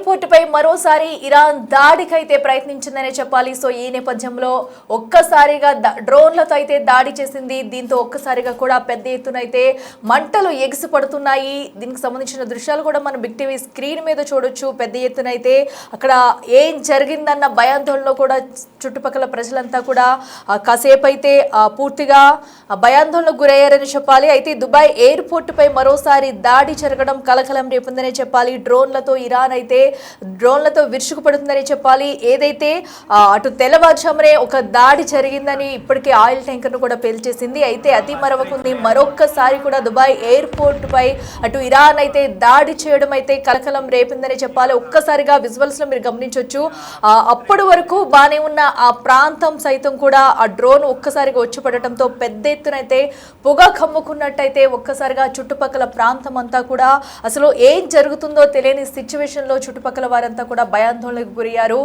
ఎయిర్పోర్టుపై మరోసారి ఇరాన్ దాడికైతే ప్రయత్నించిందనే చెప్పాలి. సో ఈ నేపథ్యంలో ఒక్కసారిగా డ్రోన్లతో అయితే దాడి చేసింది. దీంతో ఒక్కసారిగా కూడా పెద్ద ఎత్తున అయితే మంటలు ఎగిసిపడుతున్నాయి. దీనికి సంబంధించిన దృశ్యాలు కూడా మనం బిగ్ టీవీ స్క్రీన్ మీద చూడొచ్చు. పెద్ద ఎత్తున అయితే అక్కడ ఏం జరిగిందన్న భయాందోళనలో కూడా చుట్టుపక్కల ప్రజలంతా కూడా కాసేపు అయితే పూర్తిగా భయాందోళనకు గురయ్యారని చెప్పాలి. అయితే దుబాయ్ ఎయిర్పోర్టుపై మరోసారి దాడి జరగడం కలకలం రేపుందనే చెప్పాలి. డ్రోన్లతో ఇరాన్ అయితే డ్రోన్లతో విరుచుకుపడుతుందని చెప్పాలి. ఏదైతే అటు తెల్లవారుజామునే ఒక దాడి జరిగిందని ఇప్పటికే ఆయిల్ ట్యాంకర్ ను కూడా పేల్చేసింది. అయితే అతి మరవకుంది మరొక్కసారి కూడా దుబాయ్ ఎయిర్పోర్ట్ పై అటు ఇరాన్ అయితే దాడి చేయడం అయితే కలకలం రేపిందని చెప్పాలి. ఒక్కసారిగా విజువల్స్ లో మీరు గమనించవచ్చు. అప్పటి వరకు బానే ఉన్న ఆ ప్రాంతం సైతం కూడా ఆ డ్రోన్ ఒక్కసారిగా వచ్చి పడటంతో పెద్ద ఎత్తున అయితే పొగ కమ్ముకున్నట్టయితే ఒక్కసారిగా చుట్టుపక్కల ప్రాంతం అంతా కూడా అసలు ఏం జరుగుతుందో తెలియని సిచ్యువేషన్ లో చుట్టుపక్కల వారంతా కూడా భయాందోళనకు గురయ్యారు.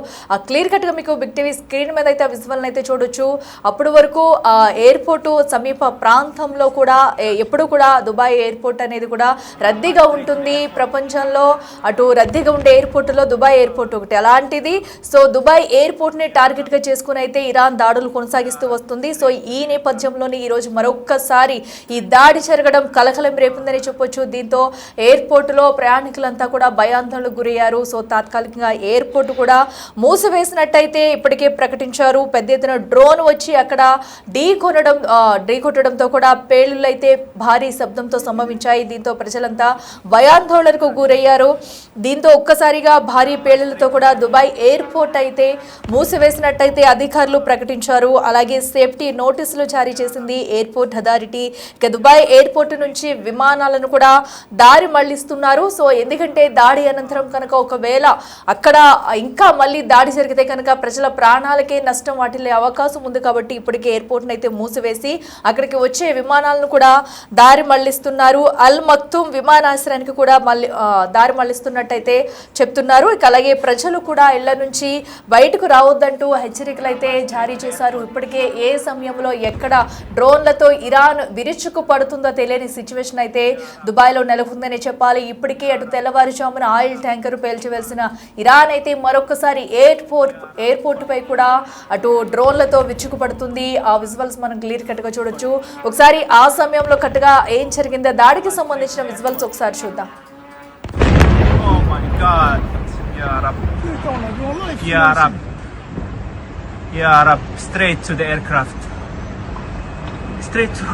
క్లియర్ కట్ గా మీకు బిగ్ టీవీ స్క్రీన్ మీద అయితే విజువల్ అయితే చూడొచ్చు. అప్పటి వరకు ఎయిర్పోర్టు సమీప ప్రాంతంలో కూడా ఎప్పుడు కూడా దుబాయ్ ఎయిర్పోర్ట్ అనేది కూడా రద్దీగా ఉంటుంది. ప్రపంచంలో అటు రద్దీగా ఉండే ఎయిర్పోర్టులో దుబాయ్ ఎయిర్పోర్ట్ ఒకటి అలాంటిది. సో దుబాయ్ ఎయిర్పోర్ట్ ని టార్గెట్ గా చేసుకుని అయితే ఇరాన్ దాడులు కొనసాగిస్తూ వస్తుంది. సో ఈ నేపథ్యంలోనే ఈ రోజు మరొక్కసారి ఈ దాడి జరగడం కలకలం రేపుందని చెప్పొచ్చు. దీంతో ఎయిర్పోర్టులో ప్రయాణికులంతా కూడా భయాందోళనకు గురయ్యారు. సో తాత్కాలికంగా ఎయిర్పోర్ట్ కూడా మూసివేసినట్టయితే ఇప్పటికే ప్రకటించారు. పెద్ద ఎత్తున డ్రోన్ వచ్చి అక్కడ ఢీకొట్టడంతో కూడా పేలుళ్ళు అయితే భారీ శబ్దంతో సంభవించాయి. దీంతో ప్రజలంతా భయాందోళనకు గురయ్యారు. దీంతో ఒక్కసారిగా భారీ పేలులతో కూడా దుబాయ్ ఎయిర్పోర్ట్ అయితే మూసివేసినట్టయితే అధికారులు ప్రకటించారు. అలాగే సేఫ్టీ నోటీసులు జారీ చేసింది ఎయిర్పోర్ట్ అథారిటీ. ఇక దుబాయ్ ఎయిర్పోర్ట్ నుంచి విమానాలను కూడా దారి మళ్లిస్తున్నారు. సో ఎందుకంటే దాడి అనంతరం కనుక ఒకవేళ అక్కడ ఇంకా మళ్ళీ దాడి జరిగితే కనుక ప్రజల ప్రాణాలకే నష్టం వాటిల్లే అవకాశం ఉంది. కాబట్టి ఇప్పటికే ఎయిర్పోర్ట్ అయితే మూసివేసి అక్కడికి వచ్చే విమానాలను కూడా దారి మళ్లిస్తున్నారు. అల్ మక్తూమ్ విమానాశ్రయానికి కూడా దారి మళ్లిస్తున్నట్టయితే చెప్తున్నారు. ఇక అలాగే ప్రజలు కూడా ఇళ్ల నుంచి బయటకు రావద్దంటూ హెచ్చరికలు అయితే జారీ చేశారు. ఇప్పటికే ఏ సమయంలో ఎక్కడ డ్రోన్లతో ఇరాన్ విరుచుకు పడుతుందో తెలియని సిచ్యువేషన్ అయితే దుబాయ్లో నెలకొందని చెప్పాలి. ఇప్పటికే అటు తెల్లవారుజామున ఆయిల్ ట్యాంకర్ పేల్చివేసిన ఇరాన్ అయితే మరొకసారి ఎయిర్పోర్ట్ పై కూడా అటు డ్రోన్లతో విరుచుకుపడుతుంది. ఆ విజువల్స్ మనం క్లియర్ కట్ గా చూడొచ్చు. ఒకసారి ఆ సమయంలో కట్టుగా ఏం జరిగిందో దాడికి సంబంధించిన విజువల్స్ ఒకసారి చూద్దాం. Straight to the aircraft. Straight to...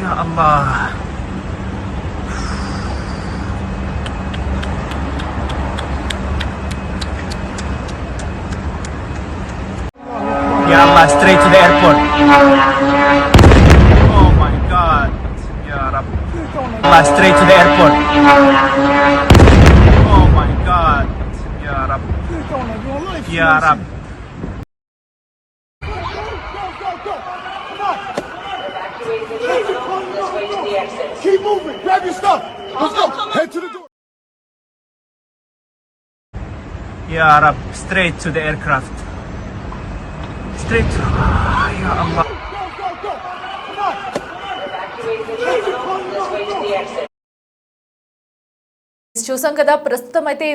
Ya Allah. Ya Allah, straight to the airport. Oh my God. Ya Rab. Allah, straight to the airport. Oh my God. Ya Rab. Ya Rab. Keep moving. Grab your stuff. Let's go. Head to the door. Ya Rab, straight to the aircraft. Straight to... Ya Allah. చూసాం కదా. ప్రస్తుతం అయితే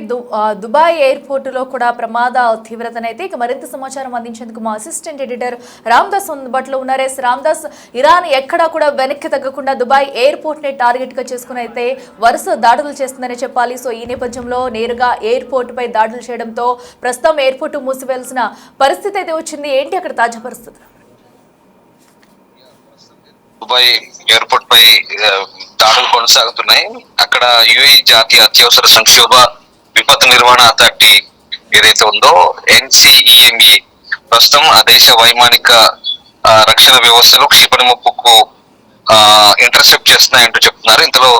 Dubai airport లో కూడా ప్రమాద తీవ్రతనైతే ఇక మరింత సమాచారం అందించేందుకు మా అసిస్టెంట్ ఎడిటర్ రామ్దాస్ అందుబాటులో ఉన్నారు. రామ్దాస్, ఇరాన్ ఎక్కడా కూడా వెనక్కి తగ్గకుండా దుబాయ్ ఎయిర్పోర్ట్ ని టార్గెట్ గా చేసుకుని అయితే వరుస దాడులు చేస్తుందని చెప్పాలి. సో ఈ నేపథ్యంలో నేరుగా ఎయిర్పోర్ట్ పై దాడులు చేయడంతో ప్రస్తుతం ఎయిర్పోర్ట్ మూసివేయాల్సిన పరిస్థితి అయితే వచ్చింది. ఏంటి అక్కడ తాజా పరిస్థితి? దుబాయ్ ఎయిర్పోర్ట్ పై దాడులు కొనసాగుతున్నాయి. అక్కడ యుఏఈ జాతీయ అత్యవసర సంక్షోభ విపత్తు నిర్వహణ అథారిటీ ఏదైతే ఉందో NCEME ప్రస్తుతం ఆ దేశ వైమానిక రక్షణ వ్యవస్థలు క్షిపణి ముప్పుకు ఇంటర్సెప్ట్ చేస్తున్నాయంటూ చెప్తున్నారు. ఇందులో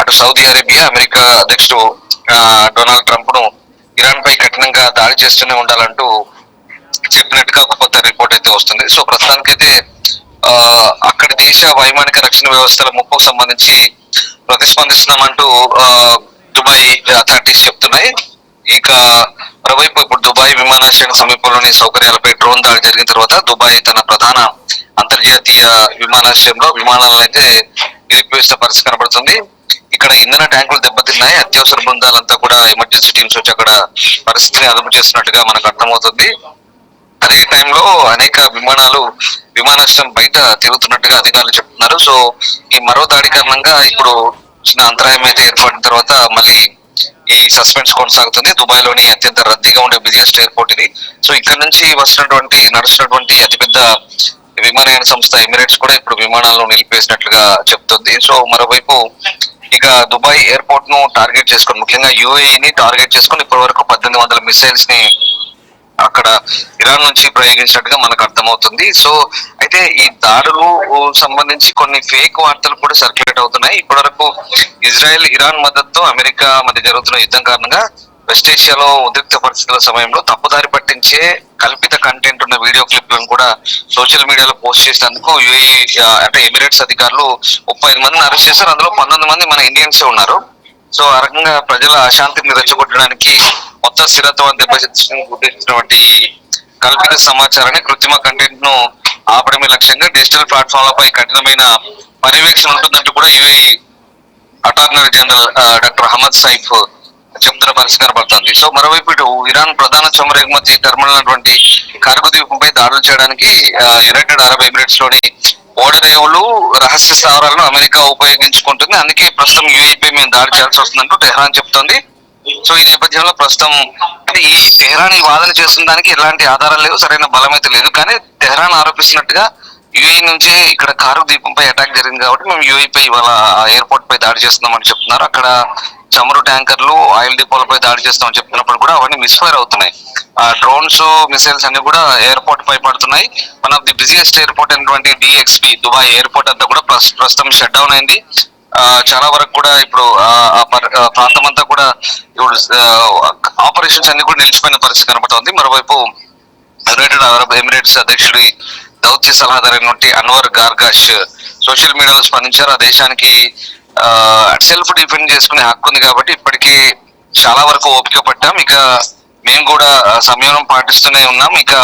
అటు సౌదీ అరేబియా, అమెరికా అధ్యక్షుడు డొనాల్డ్ ట్రంప్ ను ఇరాన్ పై కఠినంగా దాడి చేస్తూనే ఉండాలంటూ చెప్పినట్టుగా ఒక కొత్త రిపోర్ట్ అయితే వస్తుంది. సో ప్రస్తుతానికైతే అక్కడి దేశ వైమానిక రక్షణ వ్యవస్థల ముప్పుకు సంబంధించి ప్రతిస్పందిస్తున్నామంటూ దుబాయ్ అథారిటీస్ చెప్తున్నాయి. ఇక మరోవైపు ఇప్పుడు దుబాయ్ విమానాశ్రయం సమీపంలోని సౌకర్యాలపై డ్రోన్ దాడి జరిగిన తర్వాత దుబాయ్ తన ప్రధాన అంతర్జాతీయ విమానాశ్రయంలో విమానాలను అయితే నిలిపివేసిన పరిస్థితి కనబడుతుంది. ఇక ఇక్కడ ఇంధన ట్యాంకులు దెబ్బతిన్నాయి. అత్యవసర బృందాలంతా కూడా ఎమర్జెన్సీ టీమ్స్ వచ్చి అక్కడ పరిస్థితిని అదుపు చేస్తున్నట్టుగా మనకు అర్థమవుతుంది. అదే టైంలో అనేక విమానాశ్రయం బయట తిరుగుతున్నట్టుగా అధికారులు చెప్తున్నారు. సో ఈ మరో దాడి కారణంగా ఇప్పుడు చిన్న అంతరాయం అయితే ఏర్పడిన తర్వాత మళ్ళీ ఈ సస్పెన్స్ కొనసాగుతుంది. దుబాయ్ లోని అత్యంత రద్దీగా ఉండే బిజియెస్ట్ ఎయిర్పోర్ట్ ఇది. సో ఇక్కడ నుంచి నడుస్తున్నటువంటి అతిపెద్ద విమానయాన సంస్థ ఎమిరేట్స్ కూడా ఇప్పుడు విమానాలను నిలిపేసినట్లుగా చెప్తుంది. సో మరోవైపు ఇక దుబాయ్ ఎయిర్పోర్ట్ ను టార్గెట్ చేసుకొని, ముఖ్యంగా యుఏఈని టార్గెట్ చేసుకొని ఇప్పటి వరకు 1800 మిసైల్స్ ని అక్కడ ఇరాన్ నుంచి ప్రయోగించినట్టుగా మనకు అర్థమవుతుంది. సో అయితే ఈ దాడులు సంబంధించి కొన్ని ఫేక్ వార్తలు కూడా సర్క్యులేట్ అవుతున్నాయి. ఇప్పటి వరకు ఇజ్రాయెల్ ఇరాన్ మద్దతుతో అమెరికా మధ్య జరుగుతున్న యుద్ధం కారణంగా వెస్ట్ ఏషియాలో ఉద్రిక్త పరిస్థితుల సమయంలో తప్పుదారి పట్టించే కల్పిత కంటెంట్ ఉన్న వీడియో క్లిప్లను కూడా సోషల్ మీడియాలో పోస్ట్ చేసినందుకు యుఏఈ అంటే ఎమిరేట్స్ అధికారులు 35 మందిని అరెస్ట్ చేశారు. అందులో 19 మంది మన ఇండియన్స్ ఉన్నారు. సో ఆ రకంగా ప్రజల అశాంతిని రెచ్చగొట్టడానికి మొత్తం స్థిరత్వాన్ని ఉద్దేశించినటువంటి కల్పిత సమాచారాన్ని, కృత్రిమ కంటెంట్ ను ఆపడమే లక్ష్యంగా డిజిటల్ ప్లాట్ఫామ్లపై కఠినమైన పర్యవేక్షణ ఉంటుందంటూ కూడా UAE attorney general doctor Ahmed Saif చెప్తున్న పరిస్థితి కనబడుతుంది. సో మరోవైపు ఇటు ఇరాన్ ప్రధాన చమురు ఎగుమతి టెర్మినల్ అయినటువంటి కార్గు ద్వీపంపై దాడులు చేయడానికి యునైటెడ్ అరబ్ ఎమిరేట్స్ లోని ఓడరేవులు, రహస్య స్థావరాలను అమెరికా ఉపయోగించుకుంటుంది. అందుకే ప్రస్తుతం యుఏఈపై మేము దాడి చేయాల్సి వస్తుందంటూ టెహ్రాన్ చెప్తోంది. సో ఈ నేపథ్యంలో ప్రస్తుతం అంటే ఈ టెహ్రాన్ ఈ వాదన చేస్తున్న దానికి ఎలాంటి ఆధారాలు లేవు, సరైన బలం అయితే లేదు. కానీ టెహ్రాన్ ఆరోపిస్తున్నట్టుగా యుఏఈ నుంచే ఇక్కడ కార్గు ద్వీపంపై అటాక్ జరిగింది కాబట్టి మేము యుఏఈపై ఇవాళ ఎయిర్పోర్ట్ పై దాడి చేస్తున్నామని చెప్తున్నారు. అక్కడ చమురు ట్యాంకర్లు, ఆయిల్ డిపోలపై దాడి చేస్తామని చెప్తున్నప్పుడు కూడా అవన్నీ మిస్ఫైర్ అవుతున్నాయి. డ్రోన్స్, మిసైల్స్ అన్ని కూడా ఎయిర్పోర్ట్ పై పడుతున్నాయి. One of the busiest airport అయినటువంటి డిఎక్స్పి దుబాయ్ ఎయిర్పోర్ట్ అంతా కూడా ప్రస్తుతం షట్ డౌన్ అయింది. చాలా వరకు కూడా ఇప్పుడు ప్రాంతం అంతా కూడా ఇప్పుడు ఆపరేషన్స్ అన్ని కూడా నిలిచిపోయిన పరిస్థితి కనబడుతోంది. మరోవైపు యునైటెడ్ అరబ్ ఎమిరేట్స్ అధ్యక్షుడి దౌత్య సలహాదారైనటువంటి అన్వర్ గార్గాష్ సోషల్ మీడియాలో స్పందించారు. ఆ దేశానికి సెల్ఫ్ డిఫెండ్ చేసుకునే హక్కు ఉంది కాబట్టి ఇప్పటికీ చాలా వరకు ఓపిక పట్టాం, ఇక మేము కూడా సంయమనం పాటిస్తూనే ఉన్నాం, ఇక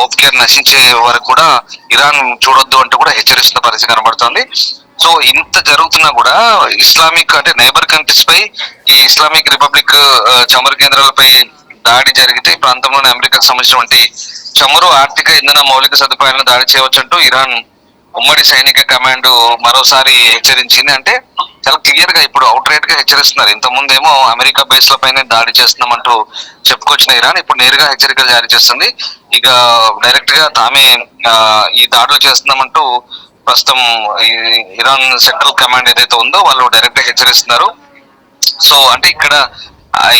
ఓపిక నశించే వరకు కూడా ఇరాన్ చూడొద్దు అంటూ కూడా హెచ్చరిస్తున్న పరిస్థితి కనబడుతోంది. సో ఇంత జరుగుతున్నా కూడా ఇస్లామిక్ అంటే నైబర్ కంట్రీస్ పై ఈ ఇస్లామిక్ రిపబ్లిక్ చమురు కేంద్రాలపై దాడి జరిగితే ఈ ప్రాంతంలోని అమెరికాకు సంబంధించినటువంటి చమురు, ఆర్థిక, ఇంధన మౌలిక సదుపాయాలను దాడి చేయవచ్చంటూ ఇరాన్ ఉమ్మడి సైనిక కమాండ్ మరోసారి హెచ్చరించింది. అంటే చాలా క్లియర్ గా ఇప్పుడు అవుట్ రైట్ గా హెచ్చరిస్తున్నారు. ఇంత ముందేమో అమెరికా బేస్ల పైన దాడి చేస్తున్నామంటూ చెప్పుకొచ్చిన ఇరాన్ ఇప్పుడు నేరుగా హెచ్చరికలు జారీ చేస్తుంది. ఇక డైరెక్ట్ గా తామే ఈ దాడులు చేస్తున్నామంటూ ప్రస్తుతం ఇరాన్ సెంట్రల్ కమాండ్ ఏదైతే ఉందో వాళ్ళు డైరెక్ట్ గా హెచ్చరిస్తున్నారు. సో అంటే ఇక్కడ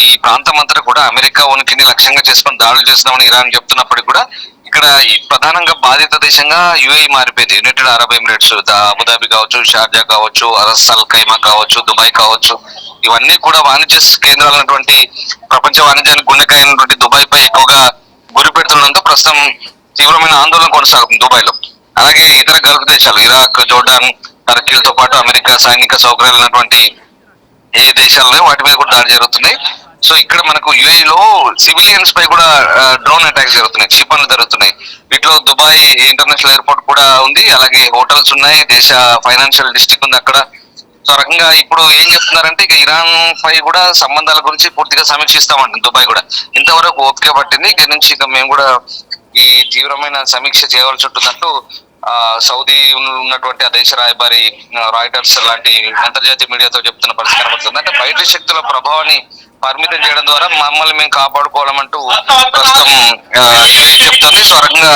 ఈ ప్రాంతం అంతా కూడా అమెరికా ఉనికిని లక్ష్యంగా చేసుకుని దాడులు చేస్తున్నామని ఇరాన్ చెప్తున్నప్పటికీ కూడా ఇక్కడ ప్రధానంగా బాధిత దేశంగా యుఏఈ మారిపోయింది. యునైటెడ్ అరబ్ ఎమిరేట్స్, అబుదాబి కావచ్చు, షార్జా కావచ్చు, అరస్ అల్ ఖైమా కావచ్చు, దుబాయ్ కావచ్చు, ఇవన్నీ కూడా వాణిజ్య కేంద్రాలు అన్నటువంటి ప్రపంచ వాణిజ్యానికి గుండెకాయ అయినటువంటి దుబాయ్ పై ఎక్కువగా గురి పెడుతుండడంతో ప్రస్తుతం తీవ్రమైన ఆందోళన కొనసాగుతుంది దుబాయ్ లో. అలాగే ఇతర గల్ఫ్ దేశాలు ఇరాక్, జోర్డాన్, టర్కీలతో పాటు అమెరికా సైనిక సౌకర్యాలు ఉన్నటువంటి ఏ దేశాలలో వాటి మీద కూడా దాడి జరుగుతున్నాయి. సో ఇక్కడ మనకు యుఏఈలో సివిలియన్స్ పై కూడా డ్రోన్ అటాక్స్ జరుగుతున్నాయి, క్షిపణులు జరుగుతున్నాయి. వీటిలో దుబాయ్ ఇంటర్నేషనల్ ఎయిర్పోర్ట్ కూడా ఉంది, అలాగే హోటల్స్ ఉన్నాయి, దేశ ఫైనాన్షియల్ డిస్ట్రిక్ట్ ఉంది అక్కడ. సో రకంగా ఇప్పుడు ఏం చెప్తున్నారంటే ఇక ఇరాన్ పై కూడా సంబంధాల గురించి పూర్తిగా సమీక్షిస్తామంటుంది దుబాయ్ కూడా. ఇంతవరకు ఓపిక పట్టింది, ఇక నుంచి ఇక మేము కూడా ఈ తీవ్రమైన సమీక్ష చేయవలసి ఉంటుందంటూ సౌదీ ఉన్నటువంటి ఆ దేశ రాయబారి రాయిటర్స్ లాంటి అంతర్జాతీయ మీడియాతో చెప్తున్న పరిస్థితి కనబడుతుంది. అంటే బయట శక్తుల ప్రభావాన్ని పరిమితం చేయడం ద్వారా మమ్మల్ని మేము కాపాడుకోవాలంటూ ప్రస్తుతం చెప్తుంది. సో రకంగా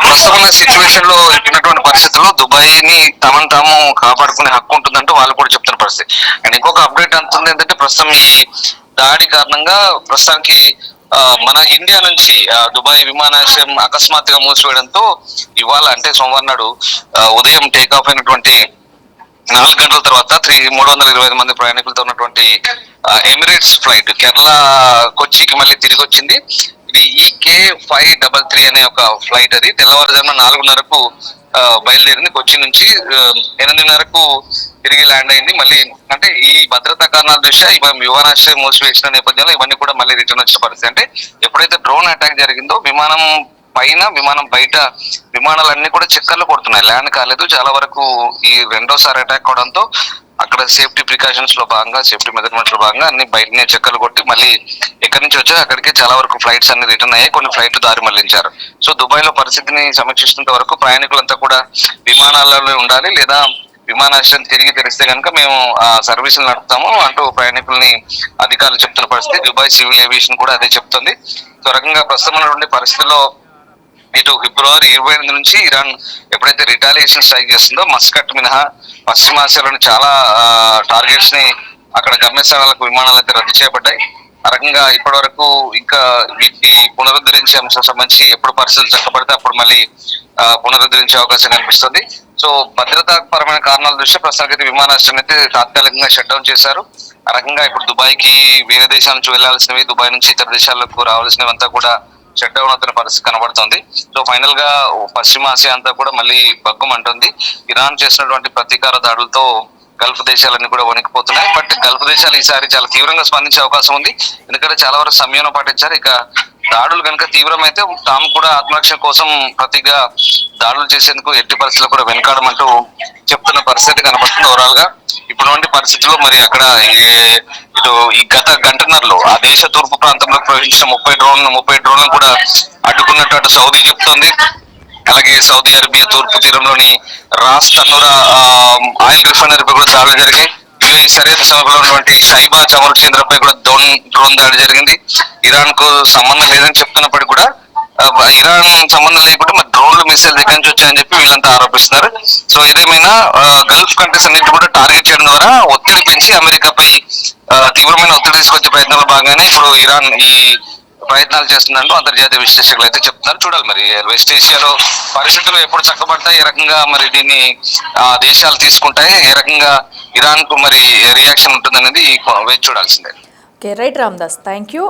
ప్రస్తుతం ఉన్న సిచ్యువేషన్ లో ఉన్నటువంటి పరిస్థితుల్లో దుబాయ్ ని తమను తాము కాపాడుకునే హక్కు ఉంటుందంటూ వాళ్ళు కూడా చెప్తున్న పరిస్థితి. అండ్ ఇంకొక అప్డేట్ అంటుంది ఏంటంటే ప్రస్తుతం ఈ దాడి కారణంగా ప్రస్తుతానికి మన ఇండియా నుంచి దుబాయ్ విమానాశ్రయం అకస్మాత్తుగా మూసివేయడంతో ఇవాళ అంటే సోమవారం నాడు ఉదయం టేక్ ఆఫ్ అయినటువంటి 4 గంటల తర్వాత 325 మంది ప్రయాణికులతో ఉన్నటువంటి ఎమిరేట్స్ ఫ్లైట్ కేరళ కొచ్చికి మళ్ళీ తిరిగి వచ్చింది. ఇది EK533 అనే ఒక ఫ్లైట్. అది తెల్లవారుజామున 4:30కు బయలుదేరింది కొచ్చి నుంచి, 8:30కు తిరిగి ల్యాండ్ అయింది. మళ్ళీ అంటే ఈ భద్రతా కారణాల దృష్ట్యా విమానాశ్రయం మూసివేసిన నేపథ్యంలో ఇవన్నీ కూడా మళ్ళీ రిటర్న్ వచ్చిన పరిస్థితి. అంటే ఎప్పుడైతే డ్రోన్ అటాక్ జరిగిందో విమానం పైన, విమానం బయట విమానాలన్నీ కూడా చక్కర్లు కొడుతున్నాయి, ల్యాండ్ కాలేదు. చాలా వరకు ఈ రెండోసారి అటాక్ అవడంతో అక్కడ అక్కడ సేఫ్టీ ప్రికాషన్స్ లో భాగంగా, సేఫ్టీ మెజర్మెంట్స్ లో భాగంగా అన్ని బయటనే చెక్కలు కొట్టి మళ్ళీ ఎక్కడి నుంచి వచ్చా అక్కడికి చాలా వరకు ఫ్లైట్స్ అన్ని రిటర్న్ అయ్యాయి, కొన్ని ఫ్లైట్లు దారి మళ్లించారు. సో దుబాయ్ లో పరిస్థితిని సమీక్షిస్తున్నంత వరకు ప్రయాణికులంతా కూడా విమానాలలో ఉండాలి, లేదా విమానాశ్రయం తిరిగి తెరిస్తే కనుక మేము సర్వీసులు నడుపుతాము అంటూ ప్రయాణికుల్ని అధికారులు చెప్తున్న పరిస్థితి. దుబాయ్ సివిల్ ఏవియేషన్ కూడా అదే చెప్తుంది. సో రకంగా ప్రస్తుతం ఉన్నటువంటి పరిస్థితుల్లో ఇటు ఫిబ్రవరి 28 నుంచి ఇరాన్ ఎప్పుడైతే రిటాలియేషన్ స్ట్రైక్ చేస్తుందో మస్కట్ మినహా పశ్చిమాసియాలోని చాలా టార్గెట్స్ ని అక్కడ గమ్యస్థానాలకు విమానాలు అయితే రద్దు చేయబడ్డాయి. ఆ రకంగా ఇప్పటి వరకు ఇంకా వీటిని పునరుద్ధరించే అంశం సంబంధించి ఎప్పుడు పరిస్థితులు చక్కబడితే అప్పుడు మళ్ళీ పునరుద్ధరించే అవకాశం కనిపిస్తుంది. సో భద్రతా పరమైన కారణాల దృష్ట్యా ప్రస్తుతానికి విమానాశ్రయం అయితే తాత్కాలికంగా షట్ డౌన్ చేశారు. ఆ రకంగా ఇప్పుడు దుబాయ్ కి వేరే దేశాల నుంచి వెళ్లాల్సినవి, దుబాయ్ నుంచి ఇతర దేశాలకు రావాల్సినవి అంతా కూడా షట్ డౌన్ అవుతున్న పరిస్థితి కనబడుతుంది. సో ఫైనల్ గా పశ్చిమాసియా అంతా కూడా మళ్ళీ బగ్గుమంటుంది. ఇరాన్ చేసినటువంటి ప్రతీకార దాడులతో గల్ఫ్ దేశాలన్నీ కూడా వణికిపోతున్నాయి. బట్ గల్ఫ్ దేశాలు ఈసారి చాలా తీవ్రంగా స్పందించే అవకాశం ఉంది, ఎందుకంటే చాలా వరకు సంయమనం పాటించారు. ఇక దాడులు కనుక తీవ్రమైతే తాము కూడా ఆత్మరక్షణ కోసం ప్రతిగా దాడులు చేసేందుకు ఎట్టి పరిస్థితుల్లో కూడా వెనకాడమంటూ చెప్తున్న పరిస్థితి కనబడుతుంది. ఓవరాల్ గా ఇప్పుడున్న పరిస్థితుల్లో మరి అక్కడ ఇటు ఈ గత గంటన్నరలో ఆ దేశ తూర్పు ప్రాంతంలో ప్రవేశించిన 30 డ్రోన్లను కూడా అడ్డుకున్నట్టు అటు సౌదీ చెప్తోంది. అలాగే సౌదీ అరేబియా తూర్పు తీరంలోని రాస్ తన్నూరా ఆయిల్ రిఫైనరీపై కూడా దాడులు జరిగాయి. యుఏఈ సరిహద్దు సమీపంలో ఉన్నటువంటి సైబా చమురు కేంద్రంపై కూడా డ్రోన్ దాడి జరిగింది. ఇరాన్ కు సంబంధం లేదని చెప్తున్నప్పటికీ కూడా ఇరాన్ సంబంధం లేకుండా మరి డ్రోన్లు మిసైల్ దగ్గర నుంచి వచ్చాయని చెప్పి వీళ్ళంతా ఆరోపిస్తున్నారు. సో ఏదేమైనా గల్ఫ్ కంట్రీస్ అన్నింటి కూడా టార్గెట్ చేయడం ద్వారా ఒత్తిడి పెంచి అమెరికాపై తీవ్రమైన ఒత్తిడి తీసుకొచ్చే ప్రయత్నాల భాగంగానే ఇప్పుడు ఇరాన్ ఈ ప్రయత్నాలు చేస్తుందంటూ అంతర్జాతీయ విశ్లేషకులు అయితే చెప్తున్నారు. చూడాలి మరి వెస్ట్ ఏషియాలో పరిస్థితులు ఎప్పుడు చక్కబడతాయి, ఏ రకంగా మరి దీన్ని దేశాలు తీసుకుంటాయి, ఏ రకంగా ఇరాన్ కు మరి రియాక్షన్ ఉంటుందనేది వేచి చూడాల్సిందే. Okay, right Ramdas, thank you.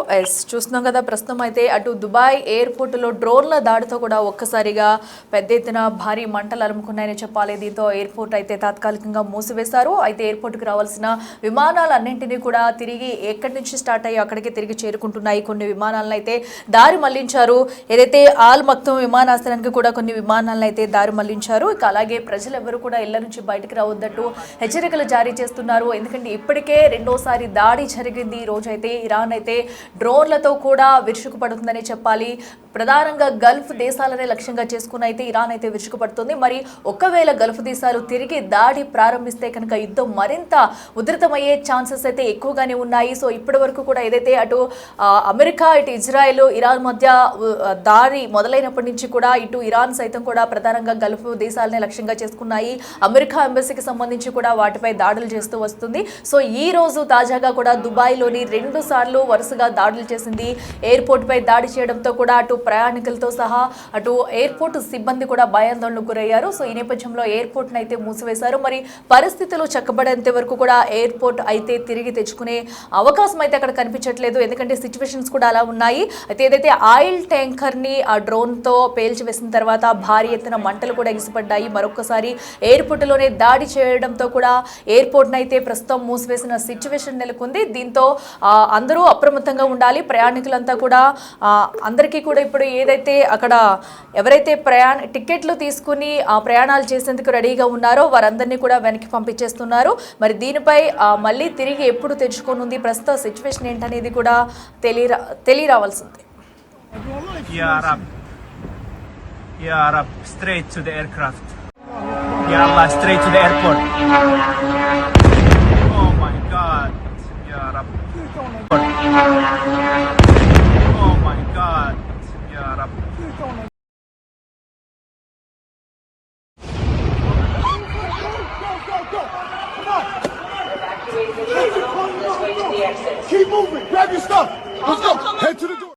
చూస్తున్నాం కదా, ప్రస్తుతం అయితే అటు దుబాయ్ ఎయిర్పోర్టులో డ్రోన్ల దాడితో కూడా ఒక్కసారిగా పెద్ద ఎత్తున భారీ మంటలు అలుముకున్నాయని చెప్పాలి. దీంతో ఎయిర్పోర్ట్ అయితే తాత్కాలికంగా మూసివేశారు. అయితే ఎయిర్పోర్ట్కి రావాల్సిన విమానాలన్నింటినీ కూడా తిరిగి ఎక్కడి నుంచి స్టార్ట్ అయ్యో అక్కడికి తిరిగి చేరుకుంటున్నాయి. కొన్ని విమానాలను అయితే దారి మళ్లించారు. ఏదైతే ఆల్ మక్తుమ్ విమానాశ్రయానికి కూడా కొన్ని విమానాలను అయితే దారి మళ్లించారు. ఇక అలాగే ప్రజలు ఎవరు కూడా ఇళ్ల నుంచి బయటకు రావద్దంటూ హెచ్చరికలు జారీ చేస్తున్నారు. ఎందుకంటే ఇప్పటికే రెండోసారి దాడి జరిగింది. అయితే ఇరాన్ అయితే డ్రోన్లతో కూడా విరుచుకుపడుతుందని చెప్పాలి. ప్రధానంగా గల్ఫ్ దేశాలనే లక్ష్యంగా చేసుకుని అయితే ఇరాన్ అయితే విరుచుకుపడుతుంది. మరి ఒకవేళ గల్ఫ్ దేశాలు తిరిగి దాడి ప్రారంభిస్తే కనుక యుద్ధం మరింత ఉధృతమయ్యే ఛాన్సెస్ అయితే ఎక్కువగానే ఉన్నాయి. సో ఇప్పటి వరకు కూడా ఏదైతే అటు అమెరికా, ఇటు ఇజ్రాయెల్, ఇరాన్ మధ్య దాడి మొదలైనప్పటి నుంచి కూడా ఇటు ఇరాన్ సైతం కూడా ప్రధానంగా గల్ఫ్ దేశాలనే లక్ష్యంగా చేసుకున్నాయి. అమెరికా ఎంబసీకి సంబంధించి కూడా వాటిపై దాడులు చేస్తూ వస్తుంది. సో ఈ రోజు తాజాగా కూడా దుబాయ్లోని 2 సార్లు వరుసగా దాడులు చేసింది. ఎయిర్పోర్ట్ పై దాడి చేయడంతో కూడా అటు ప్రయాణికులతో సహా అటు ఎయిర్పోర్ట్ సిబ్బంది కూడా భయాందోళనకు గురయ్యారు. సో ఈ నేపథ్యంలో ఎయిర్పోర్ట్ అయితే మూసివేశారు. మరి పరిస్థితులు చక్కబడేంత వరకు కూడా ఎయిర్పోర్ట్ అయితే తిరిగి తెచ్చుకునే అవకాశం అయితే అక్కడ కనిపించట్లేదు. ఎందుకంటే సిచ్యువేషన్స్ కూడా అలా ఉన్నాయి. అయితే ఏదైతే ఆయిల్ ట్యాంకర్ ని ఆ డ్రోన్ తో పేల్చివేసిన తర్వాత భారీ ఎత్తున మంటలు కూడా ఎగిసిపడ్డాయి. మరొకసారి ఎయిర్పోర్ట్ లోనే దాడి చేయడంతో కూడా ఎయిర్పోర్ట్ అయితే ప్రస్తుతం మూసివేసిన సిచ్యువేషన్ నెలకొంది. దీంతో అందరూ అప్రమత్తంగా ఉండాలి. ప్రయాణికులంతా కూడా అందరికీ కూడా ఇప్పుడు ఏదైతే అక్కడ ఎవరైతే టికెట్లు తీసుకుని ప్రయాణాలు చేసేందుకు రెడీగా ఉన్నారో వారందరినీ కూడా వెనక్కి పంపించేస్తున్నారు. మరి దీనిపై మళ్ళీ తిరిగి ఎప్పుడు తెచ్చుకోనుంది, ప్రస్తుత సిచ్యువేషన్ ఏంటనేది కూడా తెలియరావాల్సింది. Straight to the aircraft. Ya Allah, straight to the airport. Oh my God. Ya Rab. Oh my God. Ya Rab. Keep moving. Grab your stuff. Let's go. Head to the door.